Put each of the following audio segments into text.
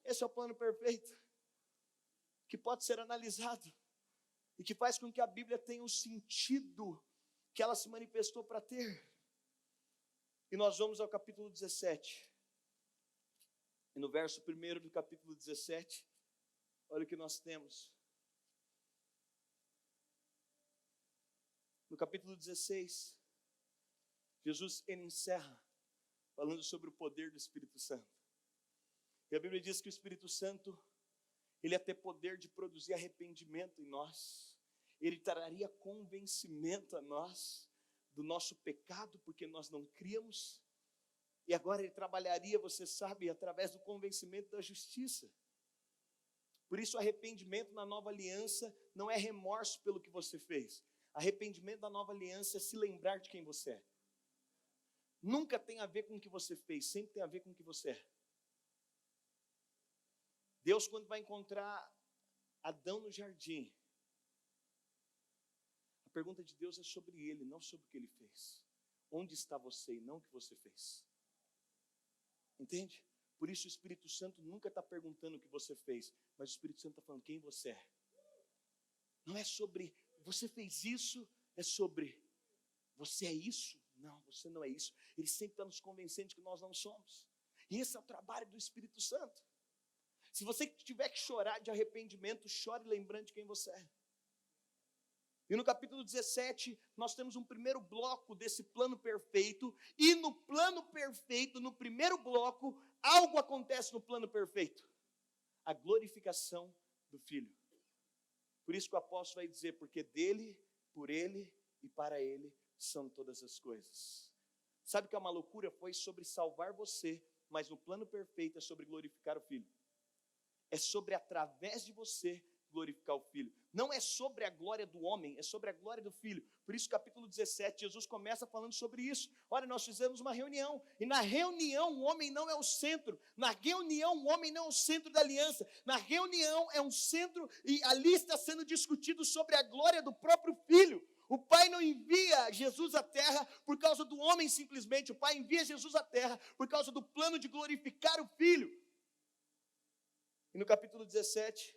Esse é o plano perfeito, que pode ser analisado e que faz com que a Bíblia tenha um sentido que ela se manifestou para ter. E nós vamos ao capítulo 17. E no verso 1 do capítulo 17, olha o que nós temos. No capítulo 16, Jesus ele encerra falando sobre o poder do Espírito Santo. E a Bíblia diz que o Espírito Santo, ele ia ter poder de produzir arrependimento em nós. Ele traria convencimento a nós do nosso pecado, porque nós não críamos. E agora ele trabalharia, você sabe, através do convencimento da justiça. Por isso, arrependimento na nova aliança não é remorso pelo que você fez. Arrependimento da nova aliança é se lembrar de quem você é. Nunca tem a ver com o que você fez, sempre tem a ver com o que você é. Deus, quando vai encontrar Adão no jardim, a pergunta de Deus é sobre ele, não sobre o que ele fez. Onde está você e não o que você fez? Entende? Por isso o Espírito Santo nunca está perguntando o que você fez, mas o Espírito Santo está falando quem você é. Não é sobre, você fez isso, é sobre, você é isso? Não, você não é isso. Ele sempre está nos convencendo de que nós não somos. E esse é o trabalho do Espírito Santo. Se você tiver que chorar de arrependimento, chore lembrando de quem você é. E no capítulo 17, nós temos um primeiro bloco desse plano perfeito. E no plano perfeito, no primeiro bloco, algo acontece no plano perfeito. A glorificação do Filho. Por isso que o apóstolo vai dizer, porque dele, por ele e para ele são todas as coisas. Sabe que é uma loucura? Foi sobre salvar você, mas no plano perfeito é sobre glorificar o Filho. É sobre, através de você, glorificar o Filho. Não é sobre a glória do homem, é sobre a glória do Filho. Por isso, capítulo 17, Jesus começa falando sobre isso. Olha, nós fizemos uma reunião, e na reunião o homem não é o centro. Na reunião o homem não é o centro da aliança. Na reunião é um centro, e ali está sendo discutido sobre a glória do próprio Filho. O Pai não envia Jesus à terra por causa do homem simplesmente. O Pai envia Jesus à terra por causa do plano de glorificar o Filho. E no capítulo 17,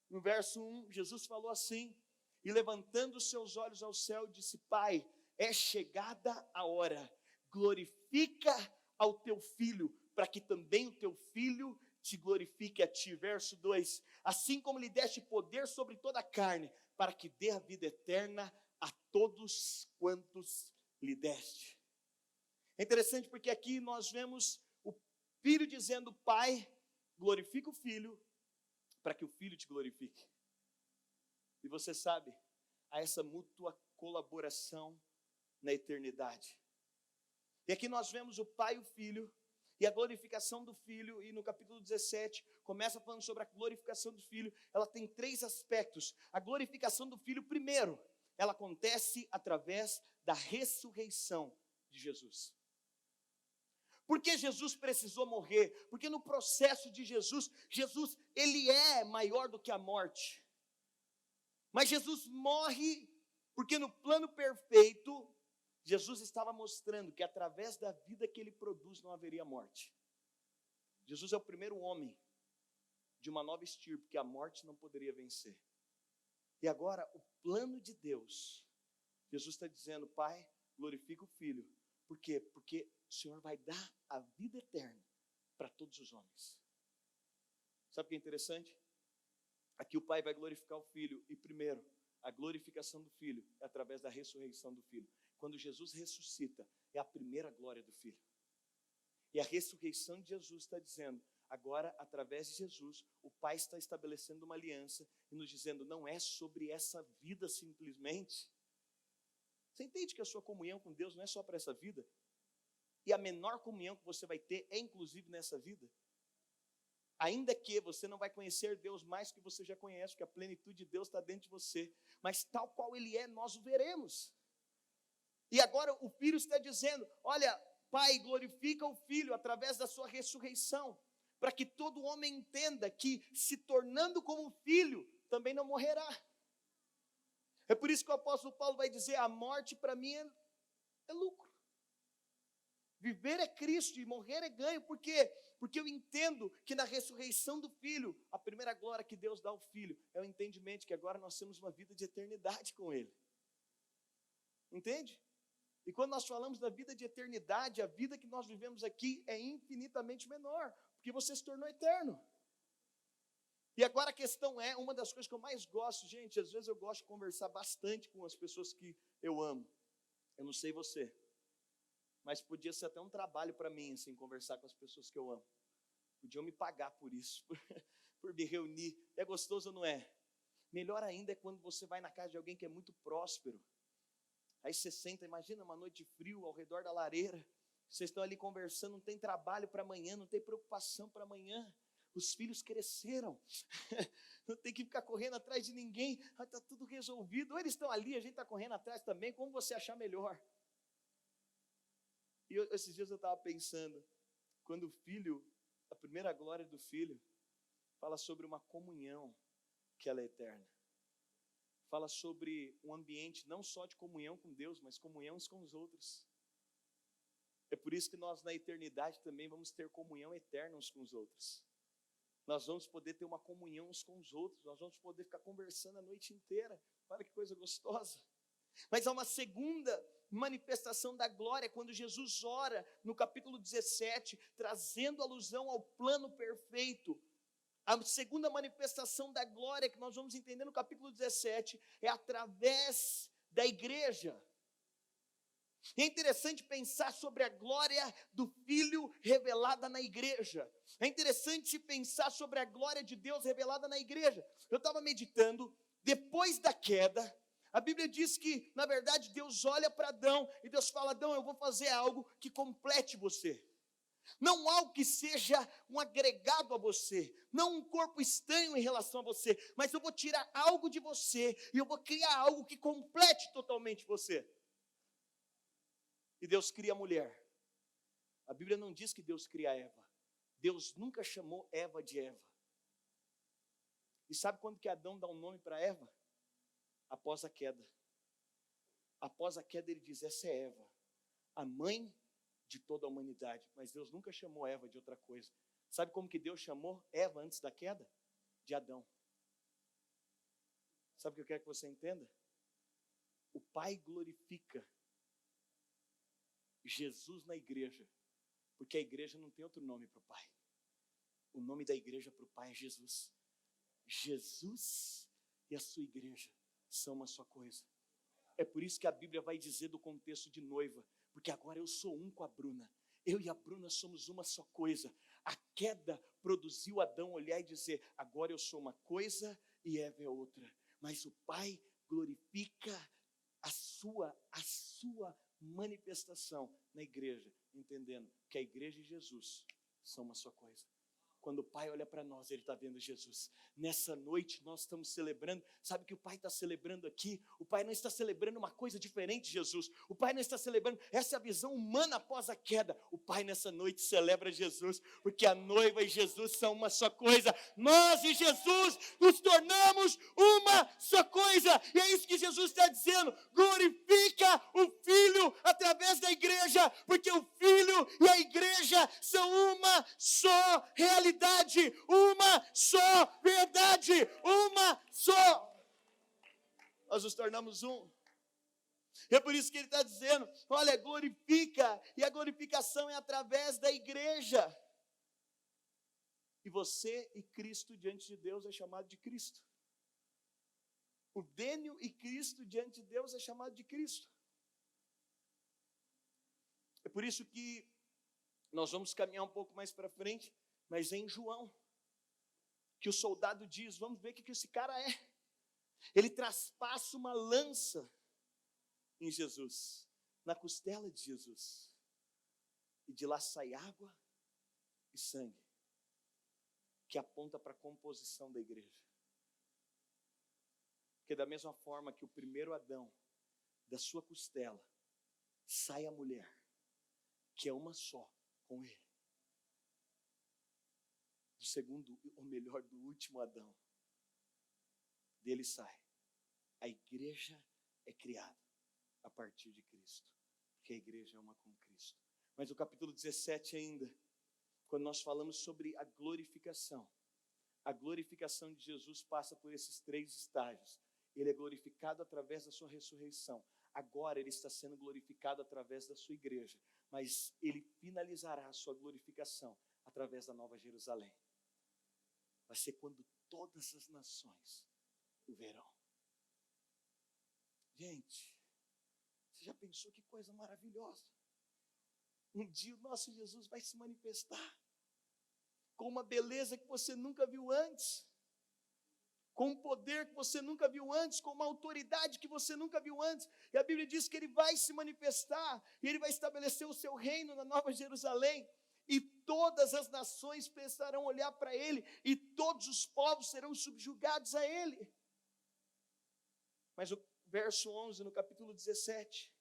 no verso 1, Jesus falou assim, e levantando os seus olhos ao céu, disse, Pai, é chegada a hora, glorifica ao teu Filho, para que também o teu Filho te glorifique a ti. Verso 2, assim como lhe deste poder sobre toda a carne, para que dê a vida eterna a todos quantos lhe deste. É interessante porque aqui nós vemos o Filho dizendo, Pai, glorifica o Filho, para que o Filho te glorifique. E você sabe, há essa mútua colaboração na eternidade. E aqui nós vemos o Pai e o Filho, e a glorificação do Filho, e no capítulo 17, começa falando sobre a glorificação do Filho. Ela tem 3 aspectos. A glorificação do Filho, primeiro, ela acontece através da ressurreição de Jesus. Por que Jesus precisou morrer? Porque no processo de Jesus, ele é maior do que a morte. Mas Jesus morre porque no plano perfeito, Jesus estava mostrando que através da vida que ele produz não haveria morte. Jesus é o primeiro homem de uma nova estirpe que a morte não poderia vencer. E agora o plano de Deus, Jesus está dizendo, Pai, glorifica o Filho. Por quê? Porque o Senhor vai dar a vida eterna para todos os homens. Sabe o que é interessante? Aqui o Pai vai glorificar o Filho. E primeiro, a glorificação do Filho é através da ressurreição do Filho. Quando Jesus ressuscita, é a primeira glória do Filho. E a ressurreição de Jesus está dizendo, agora, através de Jesus, o Pai está estabelecendo uma aliança e nos dizendo, não é sobre essa vida simplesmente. Você entende que a sua comunhão com Deus não é só para essa vida? E a menor comunhão que você vai ter é inclusive nessa vida. Ainda que você não vai conhecer Deus mais que você já conhece, porque a plenitude de Deus está dentro de você. Mas tal qual Ele é, nós o veremos. E agora o Filho está dizendo, olha, Pai, glorifica o Filho através da sua ressurreição, para que todo homem entenda que se tornando como filho, também não morrerá. É por isso que o apóstolo Paulo vai dizer, a morte para mim é lucro. Viver é Cristo e morrer é ganho. Por quê? Porque eu entendo que na ressurreição do Filho, a primeira glória que Deus dá ao Filho é o entendimento que agora nós temos uma vida de eternidade com Ele. Entende? E quando nós falamos da vida de eternidade, a vida que nós vivemos aqui é infinitamente menor, porque você se tornou eterno. E agora a questão é, uma das coisas que eu mais gosto, gente, às vezes eu gosto de conversar bastante com as pessoas que eu amo. Eu não sei você, mas podia ser até um trabalho para mim, assim, conversar com as pessoas que eu amo. Podiam me pagar por isso, por me reunir. É gostoso ou não é? Melhor ainda é quando você vai na casa de alguém que é muito próspero. Aí você senta, imagina uma noite de frio ao redor da lareira. Vocês estão ali conversando, não tem trabalho para amanhã, não tem preocupação para amanhã. Os filhos cresceram, não tem que ficar correndo atrás de ninguém, está tudo resolvido. Ou eles estão ali, a gente está correndo atrás também, como você achar melhor. E esses dias eu estava pensando, quando o filho, a primeira glória do filho, fala sobre uma comunhão que ela é eterna. Fala sobre um ambiente não só de comunhão com Deus, mas comunhão uns com os outros. É por isso que nós na eternidade também vamos ter comunhão eterna uns com os outros. Nós vamos poder ter uma comunhão uns com os outros, nós vamos poder ficar conversando a noite inteira. Olha que coisa gostosa. Mas há uma segunda manifestação da glória, quando Jesus ora no capítulo 17, trazendo alusão ao plano perfeito. A segunda manifestação da glória que nós vamos entender no capítulo 17 é através da igreja. É interessante pensar sobre a glória do Filho revelada na igreja. É interessante pensar sobre a glória de Deus revelada na igreja. Eu estava meditando, depois da queda, a Bíblia diz que, na verdade, Deus olha para Adão e Deus fala: Adão, eu vou fazer algo que complete você. Não algo que seja um agregado a você, não um corpo estranho em relação a você, mas eu vou tirar algo de você e eu vou criar algo que complete totalmente você. E Deus cria a mulher. A Bíblia não diz que Deus cria Eva. Deus nunca chamou Eva de Eva. E sabe quando que Adão dá um nome para Eva? Após a queda. Após a queda ele diz: essa é Eva, a mãe de toda a humanidade. Mas Deus nunca chamou Eva de outra coisa. Sabe como que Deus chamou Eva antes da queda? De Adão. Sabe o que eu quero que você entenda? O Pai glorifica Jesus na igreja, porque a igreja não tem outro nome para o Pai. O nome da igreja para o Pai é Jesus. Jesus e a sua igreja são uma só coisa. É por isso que a Bíblia vai dizer do contexto de noiva, porque agora eu sou um com a Bruna. Eu e a Bruna somos uma só coisa. A queda produziu Adão olhar e dizer: agora eu sou uma coisa e Eva é outra. Mas o Pai glorifica a sua manifestação na igreja, entendendo que a igreja e Jesus são uma só coisa. Quando o Pai olha para nós, Ele está vendo Jesus. Nessa noite nós estamos celebrando. Sabe o que o Pai está celebrando aqui? O Pai não está celebrando uma coisa diferente de Jesus. O Pai não está celebrando essa visão humana após a queda. O Pai nessa noite celebra Jesus, porque a noiva e Jesus são uma só coisa. Nós e Jesus nos tornamos uma só coisa. E é isso que Jesus está dizendo. Glorifica o Filho através da igreja, porque o Filho e a igreja são uma só realidade. Uma só verdade, uma só. Nós nos tornamos um. É por isso que ele está dizendo: olha, glorifica, e a glorificação é através da igreja. E você e Cristo diante de Deus é chamado de Cristo. O Dênio e Cristo diante de Deus é chamado de Cristo. É por isso que nós vamos caminhar um pouco mais para frente. Mas é em João que o soldado diz: vamos ver o que esse cara é. Ele traspassa uma lança em Jesus, na costela de Jesus. E de lá sai água e sangue, que aponta para a composição da igreja. Porque da mesma forma que o primeiro Adão, da sua costela, sai a mulher, que é uma só com ele. Do segundo, ou melhor, do último Adão, dele sai. A igreja é criada a partir de Cristo, porque a igreja é uma com Cristo. Mas o capítulo 17 ainda, quando nós falamos sobre a glorificação de Jesus passa por esses 3 estágios. Ele é glorificado através da sua ressurreição. Agora ele está sendo glorificado através da sua igreja. Mas ele finalizará a sua glorificação através da Nova Jerusalém. Vai ser quando todas as nações o verão. Gente, você já pensou que coisa maravilhosa? Um dia o nosso Jesus vai se manifestar com uma beleza que você nunca viu antes, com um poder que você nunca viu antes, com uma autoridade que você nunca viu antes. E a Bíblia diz que ele vai se manifestar, e ele vai estabelecer o seu reino na Nova Jerusalém, e todas as nações precisarão olhar para ele, e todos os povos serão subjugados a ele. Mas o verso 11, no capítulo 17,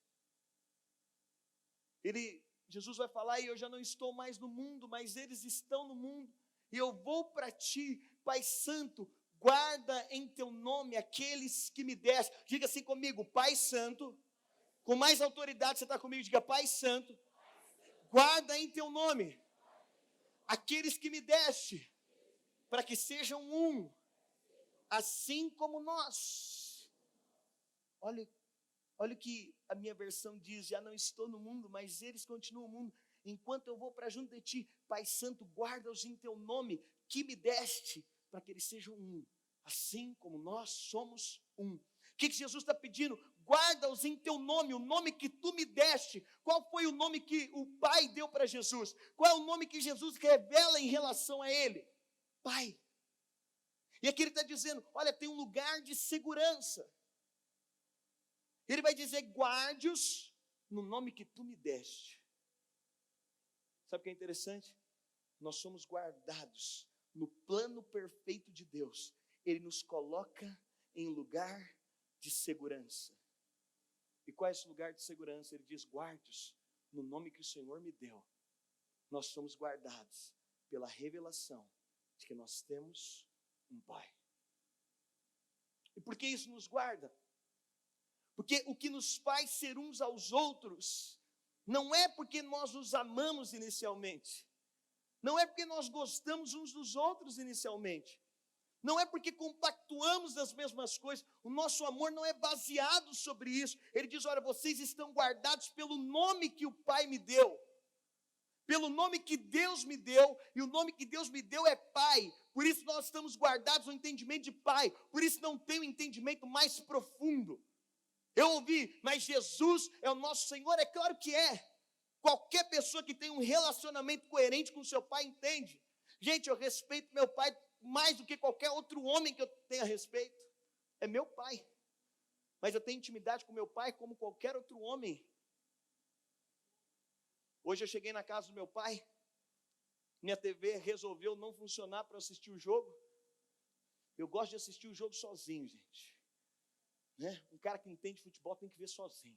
Jesus vai falar: e eu já não estou mais no mundo, mas eles estão no mundo, e eu vou para ti, Pai Santo, guarda em teu nome aqueles que me deste. Diga assim comigo: Pai Santo, com mais autoridade, você está comigo, diga: Pai Santo, guarda em teu nome aqueles que me deste, para que sejam um, assim como nós. Olha o que a minha versão diz: já não estou no mundo, mas eles continuam no mundo, enquanto eu vou para junto de ti. Pai Santo, guarda-os em teu nome, que me deste, para que eles sejam um, assim como nós somos um. O que Jesus está pedindo? Guarda-os em teu nome, o nome que tu me deste. Qual foi o nome que o Pai deu para Jesus? Qual é o nome que Jesus revela em relação a ele? Pai. E aqui ele está dizendo: olha, tem um lugar de segurança. Ele vai dizer: guarde-os no nome que tu me deste. Sabe o que é interessante? Nós somos guardados no plano perfeito de Deus. Ele nos coloca em lugar de segurança. E qual é esse lugar de segurança? Ele diz: guarde-os no nome que o Senhor me deu. Nós somos guardados pela revelação de que nós temos um Pai. E por que isso nos guarda? Porque o que nos faz ser uns aos outros não é porque nós nos amamos inicialmente, não é porque nós gostamos uns dos outros inicialmente, não é porque compactuamos das mesmas coisas. O nosso amor não é baseado sobre isso. Ele diz: olha, vocês estão guardados pelo nome que o Pai me deu, pelo nome que Deus me deu, e o nome que Deus me deu é Pai. Por isso nós estamos guardados no entendimento de Pai, por isso não tem um entendimento mais profundo. Eu ouvi: mas Jesus é o nosso Senhor. É claro que é. Qualquer pessoa que tem um relacionamento coerente com o seu pai entende. Gente, eu respeito meu pai mais do que qualquer outro homem que eu tenha respeito. É meu pai. Mas eu tenho intimidade com meu pai como qualquer outro homem. Hoje eu cheguei na casa do meu pai, minha TV resolveu não funcionar para assistir o jogo. Eu gosto de assistir o jogo sozinho, gente. Né? Um cara que entende futebol tem que ver sozinho,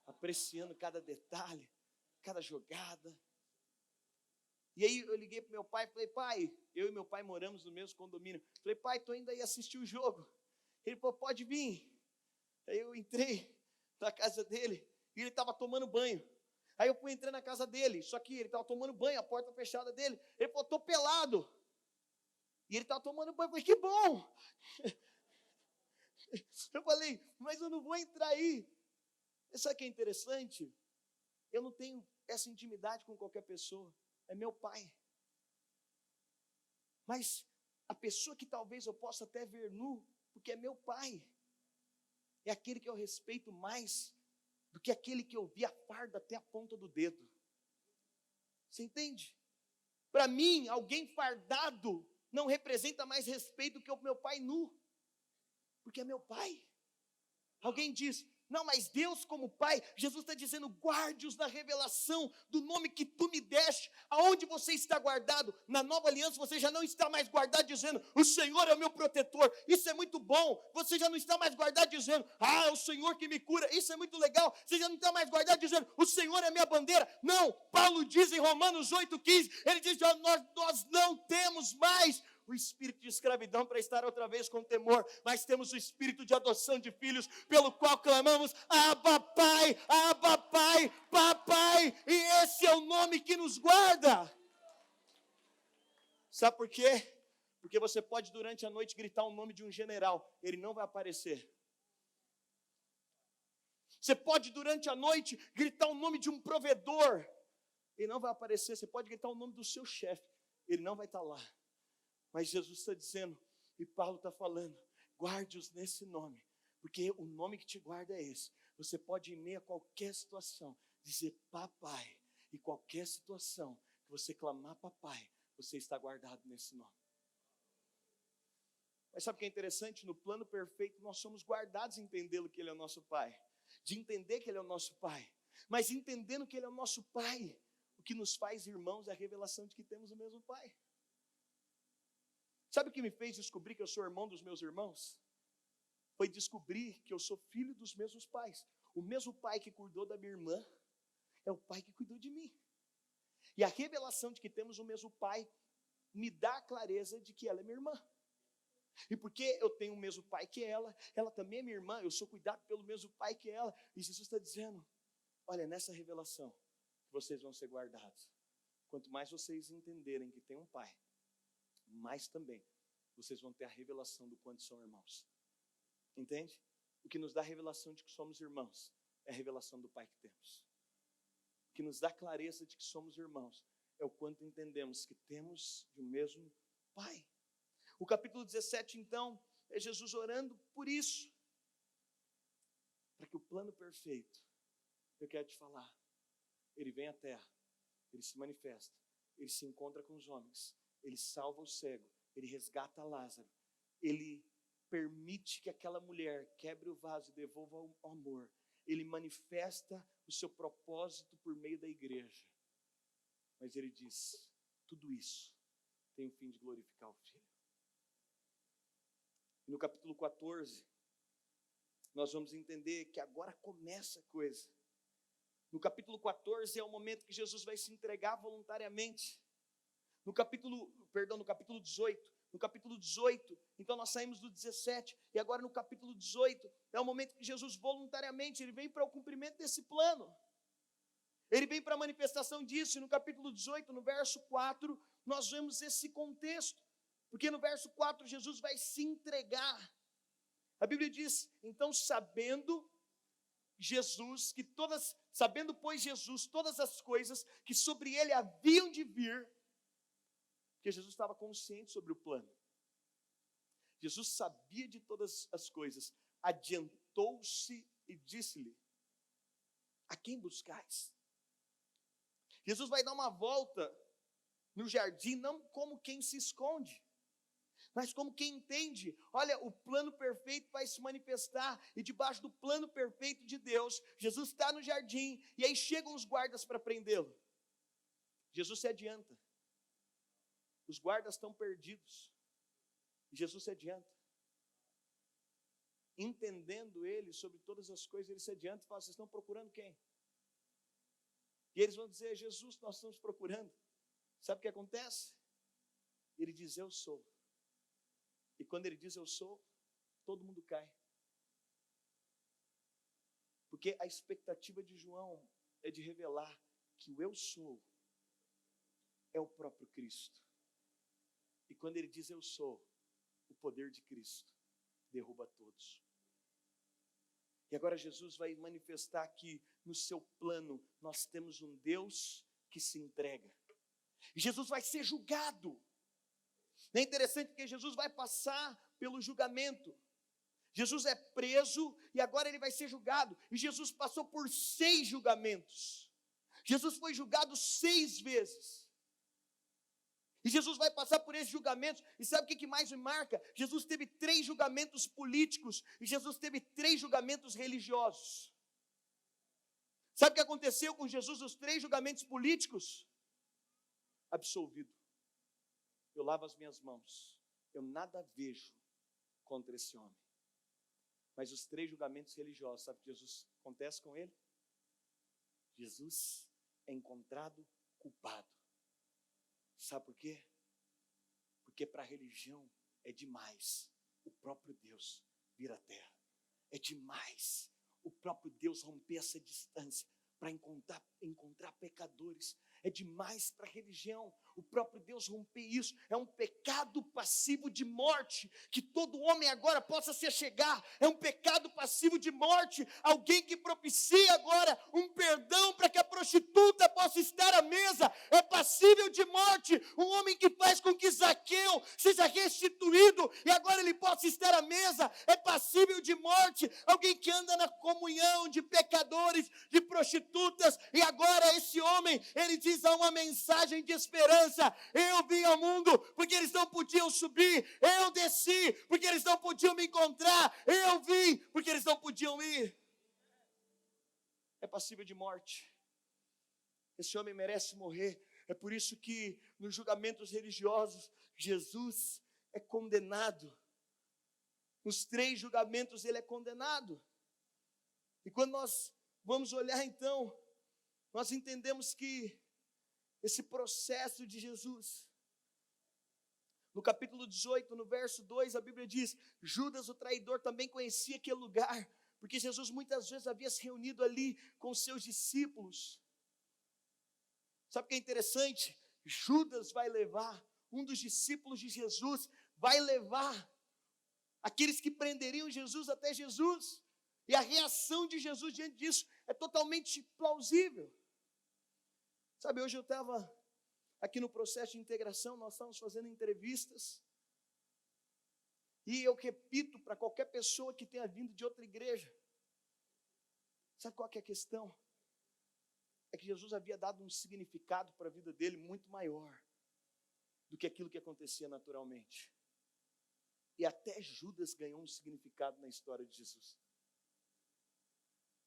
apreciando cada detalhe, cada jogada. E aí eu liguei para meu pai e falei: pai, eu e meu pai moramos no mesmo condomínio. Falei: pai, estou indo aí assistir o jogo. Ele falou: pode vir. Aí eu entrei na casa dele e ele estava tomando banho. Aí eu fui entrar na casa dele, só que ele estava tomando banho, a porta fechada dele. Ele falou: estou pelado. E ele estava tomando banho. Eu falei: que bom. Eu falei: mas eu não vou entrar aí. Sabe o que é interessante? Eu não tenho essa intimidade com qualquer pessoa. É meu pai. Mas a pessoa que talvez eu possa até ver nu, porque é meu pai, é aquele que eu respeito mais do que aquele que eu vi a farda até a ponta do dedo. Você entende? Para mim, alguém fardado não representa mais respeito do que o meu pai nu, porque é meu pai. Alguém diz: não, mas Deus como Pai, Jesus está dizendo: guarde-os na revelação do nome que tu me deste. Aonde você está guardado? Na nova aliança você já não está mais guardado dizendo: o Senhor é o meu protetor. Isso é muito bom. Você já não está mais guardado dizendo: é o Senhor que me cura. Isso é muito legal. Você já não está mais guardado dizendo: o Senhor é minha bandeira. Não, Paulo diz em Romanos 8,15, ele diz: nós não temos mais o espírito de escravidão para estar outra vez com temor, mas temos o espírito de adoção de filhos, pelo qual clamamos, Abba Pai, Papai, e esse é o nome que nos guarda. Sabe por quê? Porque você pode durante a noite gritar o nome de um general, ele não vai aparecer. Você pode durante a noite gritar o nome de um provedor, ele não vai aparecer. Você pode gritar o nome do seu chefe, ele não vai estar lá. Mas Jesus está dizendo, e Paulo está falando, guarde-os nesse nome, porque o nome que te guarda é esse. Você pode, em meio a qualquer situação, dizer papai, e qualquer situação que você clamar papai, você está guardado nesse nome. Mas sabe o que é interessante? No plano perfeito nós somos guardados em entendê-lo que ele é o nosso pai, de entender que ele é o nosso pai, mas entendendo que ele é o nosso pai, o que nos faz irmãos é a revelação de que temos o mesmo pai. Sabe o que me fez descobrir que eu sou irmão dos meus irmãos? Foi descobrir que eu sou filho dos mesmos pais. O mesmo pai que cuidou da minha irmã é o pai que cuidou de mim. E a revelação de que temos o mesmo pai me dá a clareza de que ela é minha irmã. E porque eu tenho o mesmo pai que ela também é minha irmã, eu sou cuidado pelo mesmo pai que ela. E Jesus está dizendo, olha, nessa revelação que vocês vão ser guardados. Quanto mais vocês entenderem que tem um pai, mais também vocês vão ter a revelação do quanto são irmãos. Entende? O que nos dá a revelação de que somos irmãos é a revelação do pai que temos. O que nos dá clareza de que somos irmãos é o quanto entendemos que temos de um mesmo pai. O capítulo 17, então, é Jesus orando por isso. Para que o plano perfeito, eu quero te falar, ele vem à terra, ele se manifesta, ele se encontra com os homens, ele salva o cego, ele resgata Lázaro, ele permite que aquela mulher quebre o vaso e devolva o amor, ele manifesta o seu propósito por meio da igreja. Mas ele diz, tudo isso tem o fim de glorificar o Filho. E no capítulo 14, nós vamos entender que agora começa a coisa. No capítulo 14 é o momento que Jesus vai se entregar voluntariamente. No capítulo 18. No capítulo 18, então nós saímos do 17, e agora no capítulo 18, é o momento que Jesus voluntariamente, ele vem para o cumprimento desse plano. Ele vem para a manifestação disso, e no capítulo 18, no verso 4, nós vemos esse contexto. Porque no verso 4, Jesus vai se entregar. A Bíblia diz, então sabendo pois Jesus todas as coisas que sobre ele haviam de vir, porque Jesus estava consciente sobre o plano. Jesus sabia de todas as coisas, adiantou-se e disse-lhe, a quem buscais? Jesus vai dar uma volta no jardim, não como quem se esconde, mas como quem entende, olha, o plano perfeito vai se manifestar, e debaixo do plano perfeito de Deus, Jesus está no jardim, e aí chegam os guardas para prendê-lo. Jesus se adianta, os guardas estão perdidos, e Jesus se adianta, entendendo ele sobre todas as coisas, ele se adianta e fala, vocês estão procurando quem? E eles vão dizer, Jesus, nós estamos procurando. Sabe o que acontece? Ele diz, eu sou. E quando ele diz eu sou, todo mundo cai. Porque a expectativa de João é de revelar que o eu sou é o próprio Cristo. E quando ele diz eu sou, o poder de Cristo derruba todos. E agora Jesus vai manifestar que no seu plano nós temos um Deus que se entrega. E Jesus vai ser julgado. É interessante porque Jesus vai passar pelo julgamento. Jesus é preso e agora ele vai ser julgado. E Jesus passou por 6 julgamentos. Jesus foi julgado 6 vezes. E Jesus vai passar por esses julgamentos. E sabe o que mais me marca? Jesus teve 3 julgamentos políticos e Jesus teve 3 julgamentos religiosos. Sabe o que aconteceu com Jesus nos 3 julgamentos políticos? Absolvido. Eu lavo as minhas mãos. Eu nada vejo contra esse homem. Mas os 3 julgamentos religiosos, sabe o que Jesus acontece com ele? Jesus é encontrado culpado. Sabe por quê? Porque para a religião é demais o próprio Deus vir à terra. É demais o próprio Deus romper essa distância para encontrar pecadores. É demais para a religião o próprio Deus romper isso. É um pecado passivo de morte, que todo homem agora possa se achegar. É um pecado passivo de morte, alguém que propicia agora um perdão para que a prostituta possa estar à mesa. É passível de morte, um homem que faz com que Zaqueu seja restituído e agora ele possa estar à mesa. É passível de morte, alguém que anda na comunhão de pecadores, de prostitutas, e agora esse homem, ele diz: há uma mensagem de esperança. Eu vim ao mundo porque eles não podiam subir, eu desci porque eles não podiam me encontrar, eu vim porque eles não podiam ir. É passível de morte. Esse homem merece morrer. É por isso que nos julgamentos religiosos Jesus é condenado. Nos 3 julgamentos ele é condenado. E quando nós vamos olhar então, nós entendemos que esse processo de Jesus, no capítulo 18, no verso 2, a Bíblia diz: Judas o traidor também conhecia aquele lugar, porque Jesus muitas vezes havia se reunido ali com os seus discípulos. Sabe o que é interessante? Judas vai levar, um dos discípulos de Jesus, vai levar aqueles que prenderiam Jesus até Jesus, e a reação de Jesus diante disso é totalmente plausível. Sabe, hoje eu estava aqui no processo de integração, nós estamos fazendo entrevistas, e eu repito para qualquer pessoa que tenha vindo de outra igreja, sabe qual que é a questão? É que Jesus havia dado um significado para a vida dele muito maior do que aquilo que acontecia naturalmente. E até Judas ganhou um significado na história de Jesus.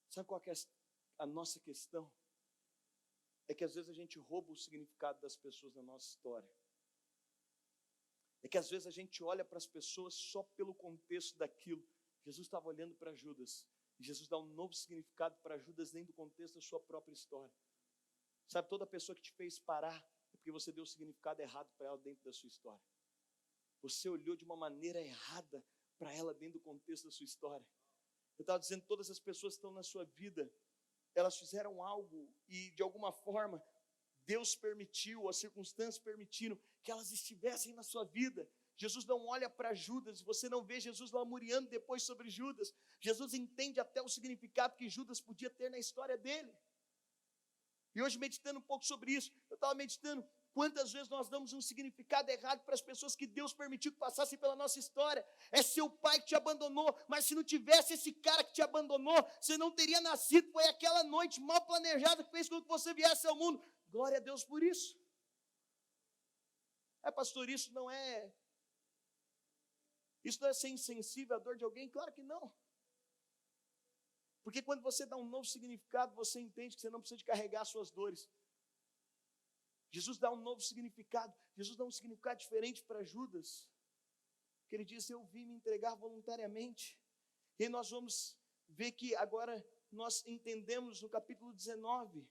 Sabe qual que é a nossa questão? É que às vezes a gente rouba o significado das pessoas na nossa história. É que às vezes a gente olha para as pessoas só pelo contexto daquilo. Jesus estava olhando para Judas, e Jesus dá um novo significado para Judas dentro do contexto da sua própria história. Sabe, toda pessoa que te fez parar é porque você deu o significado errado para ela dentro da sua história. Você olhou de uma maneira errada para ela dentro do contexto da sua história. Eu estava dizendo, todas as pessoas que estão na sua vida, elas fizeram algo e de alguma forma Deus permitiu, as circunstâncias permitiram que elas estivessem na sua vida. Jesus não olha para Judas, você não vê Jesus lamuriando depois sobre Judas. Jesus entende até o significado que Judas podia ter na história dele. E hoje, meditando um pouco sobre isso, eu estava meditando quantas vezes nós damos um significado errado para as pessoas que Deus permitiu que passassem pela nossa história. É seu pai que te abandonou, mas se não tivesse esse cara que te abandonou, você não teria nascido. Foi aquela noite mal planejada que fez com que você viesse ao mundo. Glória a Deus por isso. Pastor, isso não é ser insensível à dor de alguém? Claro que não. Porque quando você dá um novo significado, você entende que você não precisa de carregar as suas dores. Jesus dá um novo significado. Jesus dá um significado diferente para Judas, que ele diz: eu vim me entregar voluntariamente. E aí nós vamos ver que agora nós entendemos no capítulo 19,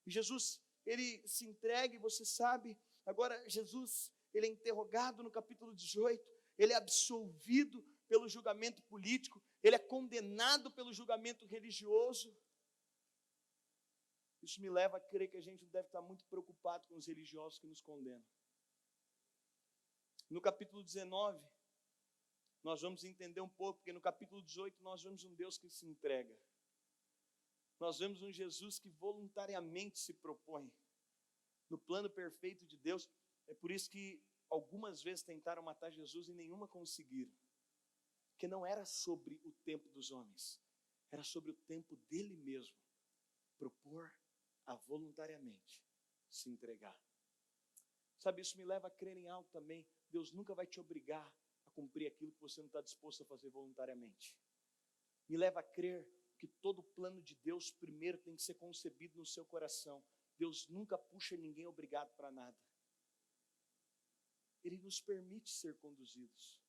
Jesus, ele se entrega, e você sabe, agora Jesus, ele é interrogado no capítulo 18, ele é absolvido pelo julgamento político, ele é condenado pelo julgamento religioso. Isso me leva a crer que a gente deve estar muito preocupado com os religiosos que nos condenam. No capítulo 19, nós vamos entender um pouco, porque no capítulo 18 nós vemos um Deus que se entrega. Nós vemos um Jesus que voluntariamente se propõe no plano perfeito de Deus. É por isso que algumas vezes tentaram matar Jesus e nenhuma conseguiram. Porque não era sobre o tempo dos homens, era sobre o tempo dele mesmo propor a voluntariamente se entregar. Sabe, isso me leva a crer em algo também. Deus nunca vai te obrigar a cumprir aquilo que você não está disposto a fazer voluntariamente. Me leva a crer que todo plano de Deus primeiro tem que ser concebido no seu coração. Deus nunca puxa ninguém obrigado para nada. Ele nos permite ser conduzidos.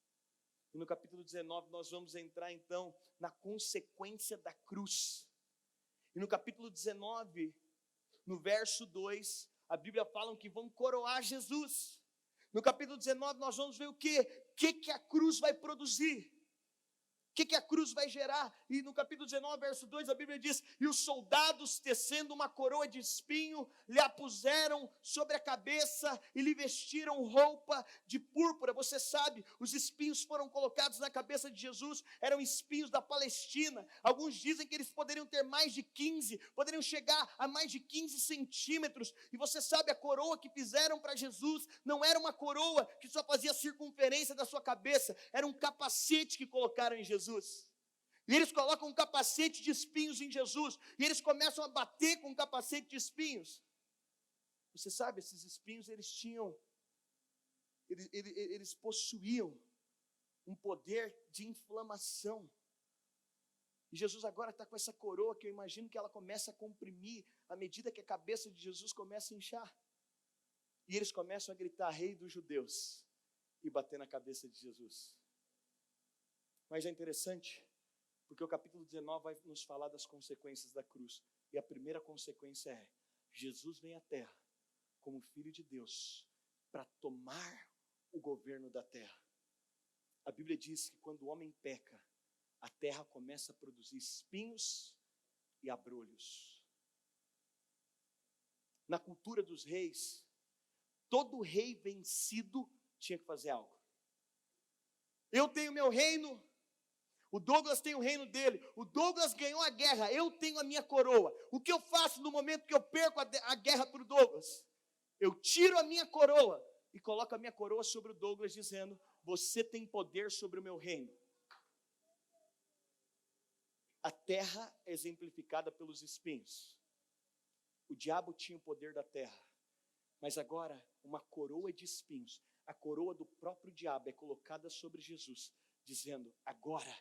E no capítulo 19 nós vamos entrar então na consequência da cruz. E no capítulo 19, no verso 2, a Bíblia fala que vão coroar Jesus. No capítulo 19 nós vamos ver o quê? O que a cruz vai produzir. O que a cruz vai gerar? E no capítulo 19, verso 2, a Bíblia diz: e os soldados, tecendo uma coroa de espinho, lhe a puseram sobre a cabeça e lhe vestiram roupa de púrpura. Você sabe, os espinhos foram colocados na cabeça de Jesus, eram espinhos da Palestina. Alguns dizem que eles poderiam ter mais de 15, poderiam chegar a mais de 15 centímetros. E você sabe, a coroa que fizeram para Jesus não era uma coroa que só fazia circunferência da sua cabeça, era um capacete que colocaram em Jesus. E eles colocam um capacete de espinhos em Jesus, e eles começam a bater com um capacete de espinhos. Você sabe, esses espinhos, eles possuíam um poder de inflamação. E Jesus agora está com essa coroa, que eu imagino que ela começa a comprimir, à medida que a cabeça de Jesus começa a inchar. E eles começam a gritar: Rei dos Judeus, e bater na cabeça de Jesus. Mas é interessante, porque o capítulo 19 vai nos falar das consequências da cruz. E a primeira consequência é: Jesus vem à terra como Filho de Deus para tomar o governo da terra. A Bíblia diz que quando o homem peca, a terra começa a produzir espinhos e abrolhos. Na cultura dos reis, todo rei vencido tinha que fazer algo. Eu tenho meu reino, o Douglas tem o reino dele, o Douglas ganhou a guerra, eu tenho a minha coroa. O que eu faço no momento que eu perco a guerra para o Douglas? Eu tiro a minha coroa e coloco a minha coroa sobre o Douglas, dizendo: você tem poder sobre o meu reino. A terra é exemplificada pelos espinhos. O diabo tinha o poder da terra, mas agora uma coroa de espinhos, a coroa do próprio diabo, é colocada sobre Jesus, dizendo: agora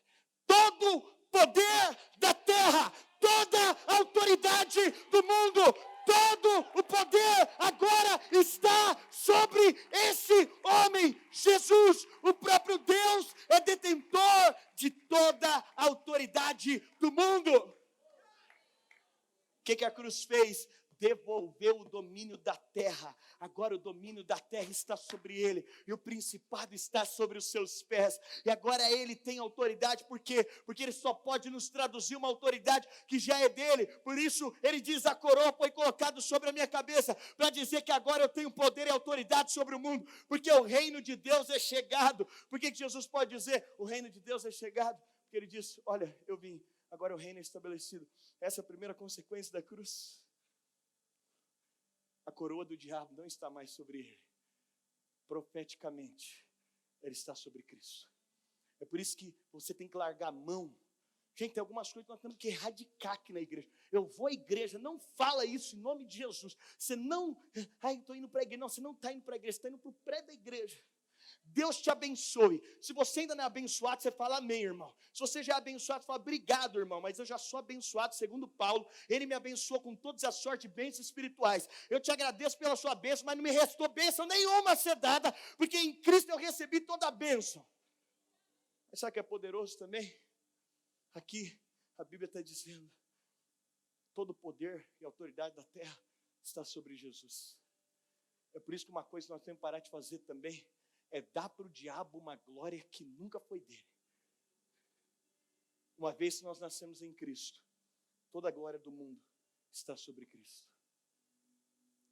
todo poder da terra, toda a autoridade do mundo, todo o poder agora está sobre esse homem, Jesus. O próprio Deus é detentor de toda a autoridade do mundo. O que a cruz fez? Devolveu o domínio da terra. Agora o domínio da terra está sobre ele, e o principado está sobre os seus pés, e agora ele tem autoridade. Por quê? Porque ele só pode nos traduzir uma autoridade que já é dele. Por isso ele diz: a coroa foi colocada sobre a minha cabeça, para dizer que agora eu tenho poder e autoridade sobre o mundo, porque o reino de Deus é chegado. Por que Jesus pode dizer: o reino de Deus é chegado? Porque ele diz: olha, eu vim, agora o reino é estabelecido. Essa é a primeira consequência da cruz. A coroa do diabo não está mais sobre ele. Profeticamente, ele está sobre Cristo. É por isso que você tem que largar a mão. Gente, tem algumas coisas que nós temos que erradicar aqui na igreja. Eu vou à igreja, não fala isso em nome de Jesus. Você não, estou indo para a igreja. Não, você não está indo para a igreja, você está indo para o pré da igreja. Deus te abençoe. Se você ainda não é abençoado, você fala amém, irmão. Se você já é abençoado, você fala obrigado, irmão. Mas eu já sou abençoado, segundo Paulo. Ele me abençoou com todas as sortes e bênçãos espirituais. Eu te agradeço pela sua bênção, mas não me restou bênção nenhuma a ser dada, porque em Cristo eu recebi toda a bênção. Mas sabe o que é poderoso também? Aqui a Bíblia está dizendo: todo o poder e autoridade da terra está sobre Jesus. É por isso que uma coisa que nós temos que parar de fazer também é dar para o diabo uma glória que nunca foi dele. Uma vez que nós nascemos em Cristo, toda a glória do mundo está sobre Cristo.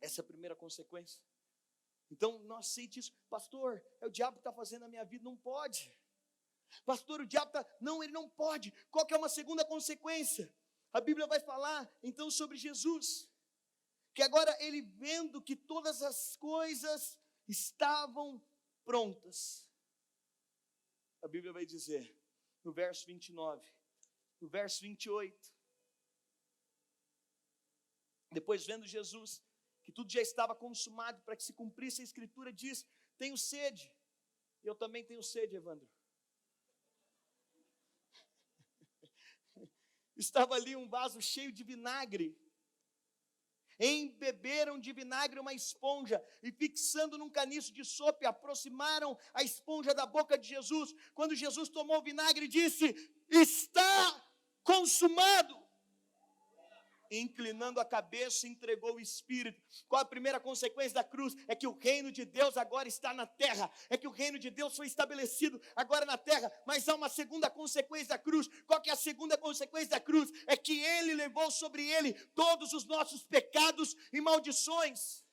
Essa é a primeira consequência. Então não aceite isso. Pastor, é o diabo que está fazendo na minha vida. Não pode. Pastor, o diabo está... Não, ele não pode. Qual que é uma segunda consequência? A Bíblia vai falar então sobre Jesus, que agora ele, vendo que todas as coisas estavam prontas, a Bíblia vai dizer, no verso 29, no verso 28, depois vendo Jesus, que tudo já estava consumado, para que se cumprisse a Escritura, diz: tenho sede. Eu também tenho sede, Evandro. Estava ali um vaso cheio de vinagre. Embeberam de vinagre uma esponja e, fixando num caniço de sope, aproximaram a esponja da boca de Jesus. Quando Jesus tomou o vinagre, disse: está consumado. e inclinando a cabeça, entregou o espírito. Qual a primeira consequência da cruz? É que o reino de Deus agora está na terra, é que o reino de Deus foi estabelecido agora na terra, mas há uma segunda consequência da cruz. Qual que é a segunda consequência da cruz? É que ele levou sobre ele todos os nossos pecados e maldições.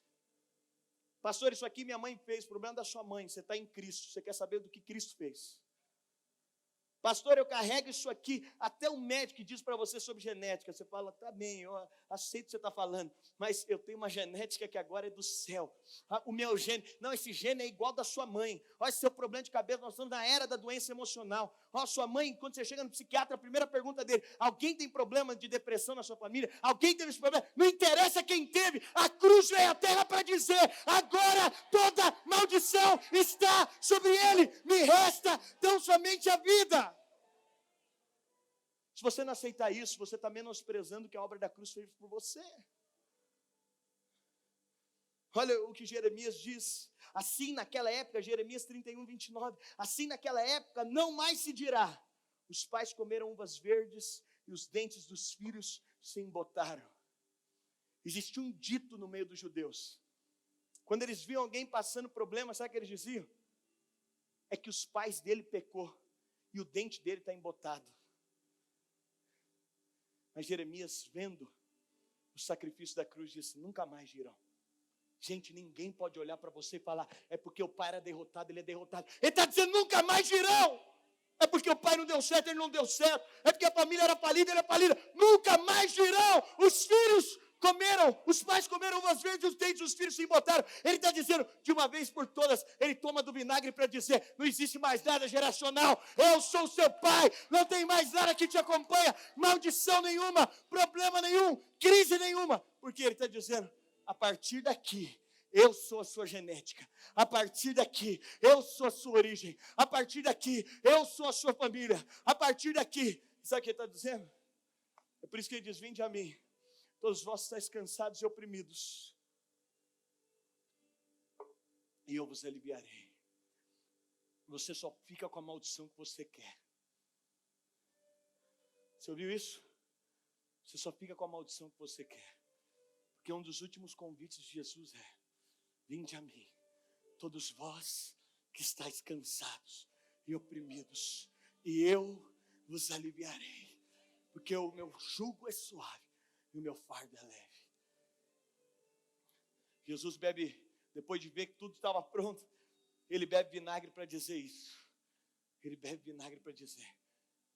Pastor, isso aqui minha mãe fez, problema da sua mãe, você está em Cristo, você quer saber do que Cristo fez. Pastor, eu carrego isso aqui, até o médico diz para você sobre genética, você fala, tá bem, eu aceito o que você está falando, mas eu tenho uma genética que agora é do céu, o meu gene, não, esse gene é igual da sua mãe, olha, seu problema de cabeça, nós estamos na era da doença emocional, olha, sua mãe, quando você chega no psiquiatra, a primeira pergunta dele, alguém tem problema de depressão na sua família? Alguém teve esse problema? Não interessa quem teve, a cruz veio à terra para dizer, agora toda maldição está sobre ele, me resta tão somente a vida. Se você não aceitar isso, você está menosprezando o que a obra da cruz fez por você. Olha o que Jeremias diz. Assim naquela época, Jeremias 31, 29. Assim naquela época não mais se dirá: os pais comeram uvas verdes e os dentes dos filhos se embotaram. Existia um dito no meio dos judeus. Quando eles viam alguém passando problema, sabe o que eles diziam? É que os pais dele pecou e o dente dele está embotado. Mas Jeremias, vendo o sacrifício da cruz, disse, nunca mais dirão. Gente, ninguém pode olhar para você e falar, é porque o pai era derrotado, ele é derrotado. Ele está dizendo, nunca mais dirão. É porque o pai não deu certo, ele não deu certo. É porque a família era falida, ele é falida. Nunca mais dirão. Os filhos comeram, os pais comeram uvas verdes, os dentes dos filhos se embotaram. Ele está dizendo, de uma vez por todas, ele toma do vinagre para dizer, não existe mais nada geracional, eu sou seu pai, não tem mais nada que te acompanha, maldição nenhuma, problema nenhum, crise nenhuma, porque ele está dizendo, a partir daqui, eu sou a sua genética, a partir daqui, eu sou a sua origem, a partir daqui, eu sou a sua família, a partir daqui, sabe o que ele está dizendo? É por isso que ele diz, vinde a mim, todos vós estáis cansados e oprimidos, e eu vos aliviarei. Você só fica com a maldição que você quer. Você ouviu isso? Você só fica com a maldição que você quer. Porque um dos últimos convites de Jesus é, vinde a mim, todos vós que estáis cansados e oprimidos, e eu vos aliviarei. Porque o meu jugo é suave e o meu fardo é leve. Jesus bebe, depois de ver que tudo estava pronto, ele bebe vinagre para dizer isso. Ele bebe vinagre para dizer,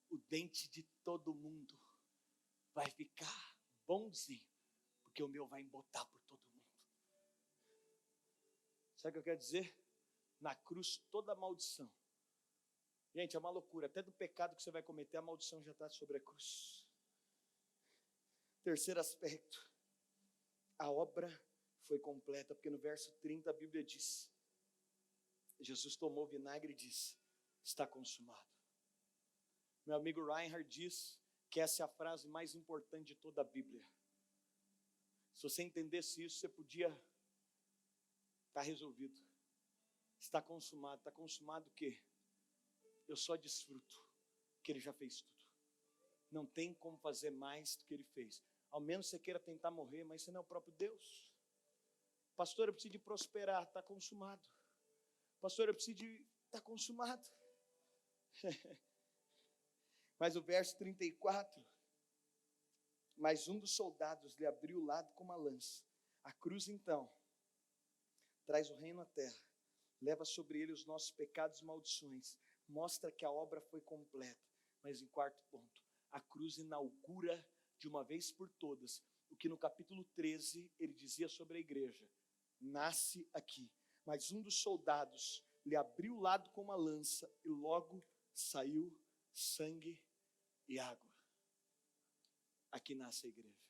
o dente de todo mundo vai ficar bonzinho, porque o meu vai embotar por todo mundo. Sabe o que eu quero dizer? Na cruz toda maldição. Gente, é uma loucura, até do pecado que você vai cometer, a maldição já está sobre a cruz. Terceiro aspecto, a obra foi completa, porque no verso 30 a Bíblia diz, Jesus tomou vinagre e disse, está consumado. Meu amigo Reinhard diz que essa é a frase mais importante de toda a Bíblia. Se você entendesse isso, você podia estar resolvido. Está consumado o quê? Eu só desfruto que ele já fez tudo. Não tem como fazer mais do que ele fez. Ao menos você queira tentar morrer, mas você não é o próprio Deus. Pastor, eu preciso de prosperar, está consumado. Pastor, eu preciso de, está consumado. Mas o verso 34, mas um dos soldados lhe abriu o lado com uma lança. A cruz então, traz o reino à terra, leva sobre ele os nossos pecados e maldições, mostra que a obra foi completa. Mas em quarto ponto, a cruz inaugura de uma vez por todas o que no capítulo 13 ele dizia sobre a igreja, nasce aqui. Mas um dos soldados lhe abriu o lado com uma lança e logo saiu sangue e água. Aqui nasce a igreja.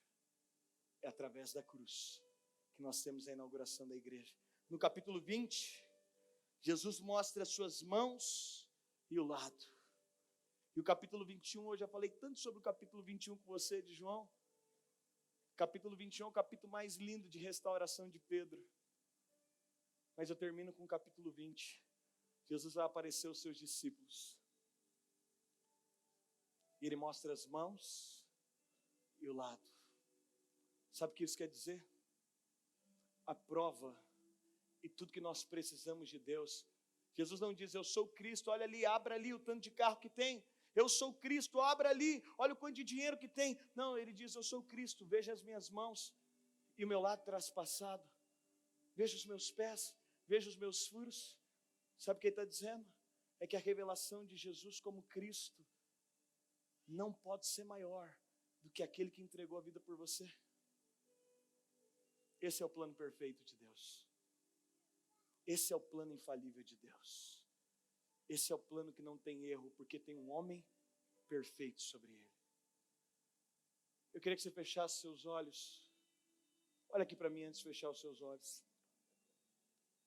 É através da cruz que nós temos a inauguração da igreja. No capítulo 20, Jesus mostra as suas mãos e o lado. E o capítulo 21, eu já falei tanto sobre o capítulo 21 com você, de João. Capítulo 21 é o capítulo mais lindo de restauração de Pedro. Mas eu termino com o capítulo 20. Jesus vai aparecer aos seus discípulos. E ele mostra as mãos e o lado. Sabe o que isso quer dizer? A prova e tudo que nós precisamos de Deus. Jesus não diz, eu sou Cristo, olha ali, abra ali o tanto de carro que tem. Eu sou Cristo, abra ali, olha o quanto de dinheiro que tem. Não, ele diz, eu sou Cristo, veja as minhas mãos e o meu lado traspassado. Veja os meus pés, veja os meus furos. Sabe o que ele está dizendo? É que a revelação de Jesus como Cristo não pode ser maior do que aquele que entregou a vida por você. Esse é o plano perfeito de Deus. Esse é o plano infalível de Deus. Esse é o plano que não tem erro, porque tem um homem perfeito sobre ele. Eu queria que você fechasse seus olhos. Olha aqui para mim antes de fechar os seus olhos.